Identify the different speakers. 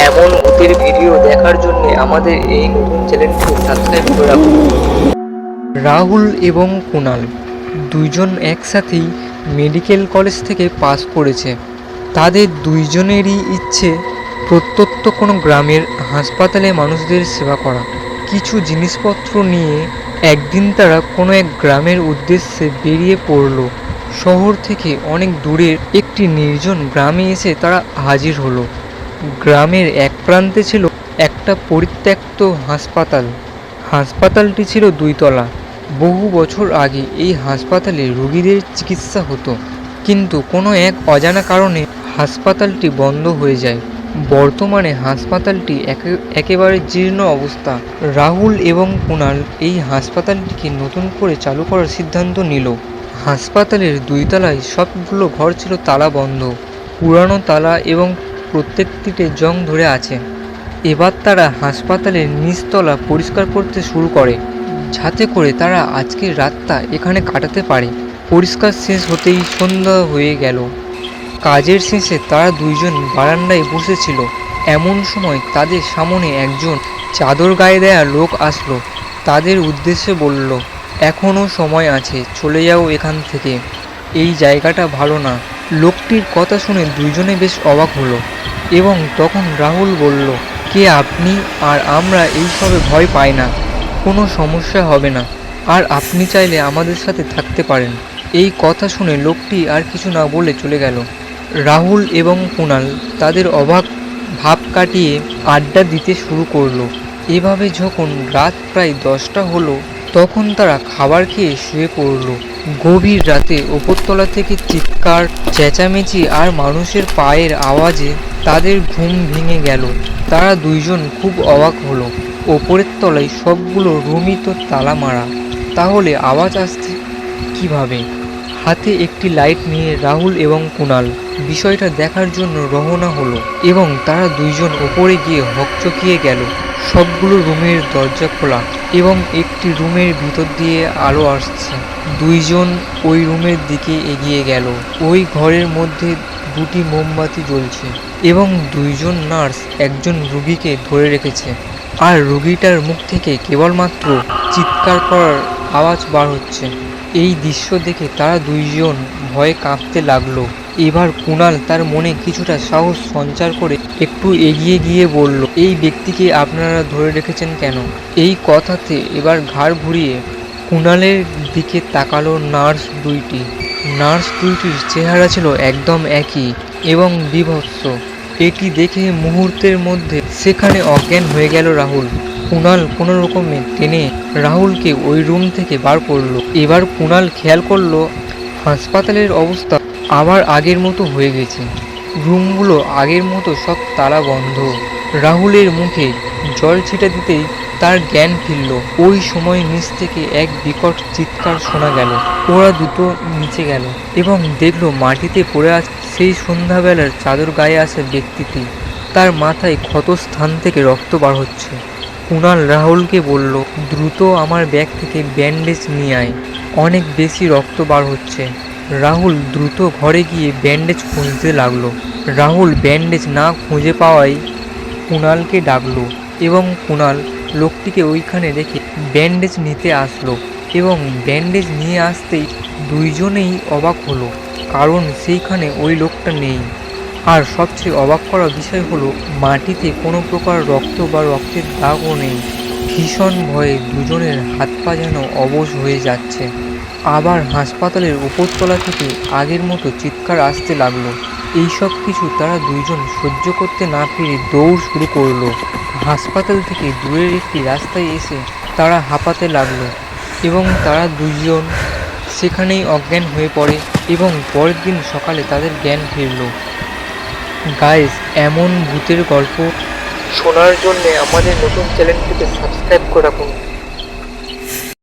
Speaker 1: এমন ভূতের ভিডিও দেখার জন্য আমাদের এই নতুন চ্যানেলটি সাবস্ক্রাইব করে রাখুন। রাহুল এবং কুণাল দুইজন একসাথেই মেডিকেল কলেজ থেকে পাস করেছে। তাদের দুইজনেরই ইচ্ছে প্রত্যন্ত কোনো গ্রামের হাসপাতালে মানুষদের সেবা করা। কিছু জিনিসপত্র নিয়ে একদিন তারা কোনো এক গ্রামের উদ্দেশ্যে বেরিয়ে পড়ল। শহর থেকে অনেক দূরের একটি নির্জন গ্রামে এসে তারা হাজির হলো। গ্রামের এক প্রান্তে ছিল একটা পরিত্যক্ত হাসপাতাল। হাসপাতালটি ছিল 2 তলা। বহু বছর আগে এই হাসপাতালে রোগীদের চিকিৎসা হতো, কিন্তু কোনো এক অজানা কারণে হাসপাতালটি বন্ধ হয়ে যায়। বর্তমানে হাসপাতালটি একেবারে জীর্ণ অবস্থা। রাহুল এবং কুণাল এই হাসপাতালটিকে নতুন করে চালু করার সিদ্ধান্ত নিল। হাসপাতালের 2 তলায় সবগুলো ঘর ছিল তালা বন্ধ, পুরানো তালা, এবং প্রত্যেকটিতে জং ধরে আছে। এবার তারা হাসপাতালের নিচতলা পরিষ্কার করতে শুরু করে, যাতে করে তারা আজকের রাতটা এখানে কাটাতে পারে। পরিষ্কার শেষ হতেই সন্ধ্যা হয়ে গেল। কাজের শেষে তারা দুইজন বারান্দায় বসেছিল। এমন সময় তাদের সামনে একজন চাদর গায়ে দেয়া লোক আসলো। তাদের উদ্দেশ্যে বলল, এখনও সময় আছে, চলে যাও এখান থেকে, এই জায়গাটা ভালো না। লোকটির কথা শুনে দুইজনে বেশ অবাক হলো, এবং তখন রাহুল বলল, কে আপনি? আর আমরা এইসবে ভয় পাই না, কোনো সমস্যা হবে না, আর আপনি চাইলে আমাদের সাথে থাকতে পারেন। এই কথা শুনে লোকটি আর কিছু না বলে চলে গেল। রাহুল এবং কুণাল তাদের অবাক ভাব কাটিয়ে আড্ডা দিতে শুরু করলো। এভাবে যখন রাত প্রায় 10টা হলো, তখন তারা খাবার খেয়ে শুয়ে পড়ল। গভীর রাতে ওপরতলা থেকে চিৎকার, চেঁচামেচি আর মানুষের পায়ের আওয়াজে তাদের ঘুম ভেঙে গেল। তারা দুইজন খুব অবাক হলো। ওপরের তলায় সবগুলো রুমই তো তালা মারা, তাহলে আওয়াজ আসছে কিভাবে? হাতে একটি লাইট নিয়ে রাহুল এবং কুণাল বিষয়টা দেখার জন্য রওনা হলো, এবং তারা দুইজন ওপরে গিয়ে হকচকিয়ে গেল। সবগুলো রুমের দরজা খোলা, এবং একটি রুমের ভিতর দিয়ে আলো আসছে। দুইজন ওই রুমের দিকে এগিয়ে গেল। ওই ঘরের মধ্যে 2টি মোমবাতি জ্বলছে, এবং দুইজন নার্স একজন রুগীকে ধরে রেখেছে, আর রুগীটার মুখ থেকে কেবলমাত্র চিৎকার করার আওয়াজ বার হচ্ছে। এই দৃশ্য দেখে তারা দুইজন ভয়ে কাঁপতে লাগলো। এবার কুণাল তার মনে কিছুটা সাহস সঞ্চার করে একটু এগিয়ে গিয়ে বলল, এই ব্যক্তিকে আপনারা ধরে রেখেছেন কেন? এই কথাতে এবার ঘাড় ঘুরিয়ে কুণালের দিকে তাকালো নার্স দুইটি। নার্স দুইটির চেহারা ছিল একদম একই এবং বিভৎস। এটি দেখে মুহূর্তের মধ্যে সেখানে অজ্ঞান হয়ে গেল রাহুল। কুণাল কোনো রকমে টেনে রাহুলকে ওই রুম থেকে বার করলো। এবার কুণাল খেয়াল করলো হাসপাতালের অবস্থা আবার আগের মতো হয়ে গেছে। রুমগুলো আগের মতো সব তালা বন্ধ। রাহুলের মুখে জল ছিটা দিতেই তার জ্ঞান ফিরল। ওই সময় নিচ থেকে এক বিকট চিৎকার শোনা গেল। ওরা দুটো নিচে গেল এবং দেখলো মাটিতে পড়ে আছে সেই সন্ধ্যাবেলার চাদর গায়ে আসা ব্যক্তিটি। তার মাথায় ক্ষতস্থান থেকে রক্ত বার হচ্ছে। কুণাল রাহুলকে বলল, দ্রুত আমার ব্যাগ থেকে ব্যান্ডেজ নিয়ে আয়, অনেক বেশি রক্ত বার হচ্ছে। রাহুল দ্রুত ঘরে গিয়ে ব্যান্ডেজ খুঁজতে লাগলো। রাহুল ব্যান্ডেজ না খুঁজে পাওয়ায় কুণালকে ডাকলো, এবং কুণাল লোকটিকে ওইখানে রেখে ব্যান্ডেজ নিতে আসলো। এবং ব্যান্ডেজ নিয়ে আসতেই দুইজনেই অবাক হলো, কারণ সেইখানে ওই লোকটা নেই। আর সবচেয়ে অবাক করা বিষয় হলো মাটিতে কোনো প্রকার রক্ত বা রক্তের দাগও নেই। ভীষণ ভয়ে দুজনের হাত পা যেন অবশ হয়ে যাচ্ছে। আবার হাসপাতালের উপরতলা থেকে আগের মতো চিৎকার আসতে লাগলো। এইসব কিছু তারা দুইজন সহ্য করতে না পেরে দৌড় শুরু করলো। হাসপাতাল থেকে দূরের একটি রাস্তায় এসে তারা হাঁপাতে লাগলো, এবং তারা দুইজন সেখানেই অজ্ঞান হয়ে পড়ে, এবং পরের দিন সকালে তাদের জ্ঞান ফিরল। গাইস, এমন ভূতের গল্প শোনার জন্য আমাদের নতুন চ্যানেলটিকে সাবস্ক্রাইব করে রাখুন।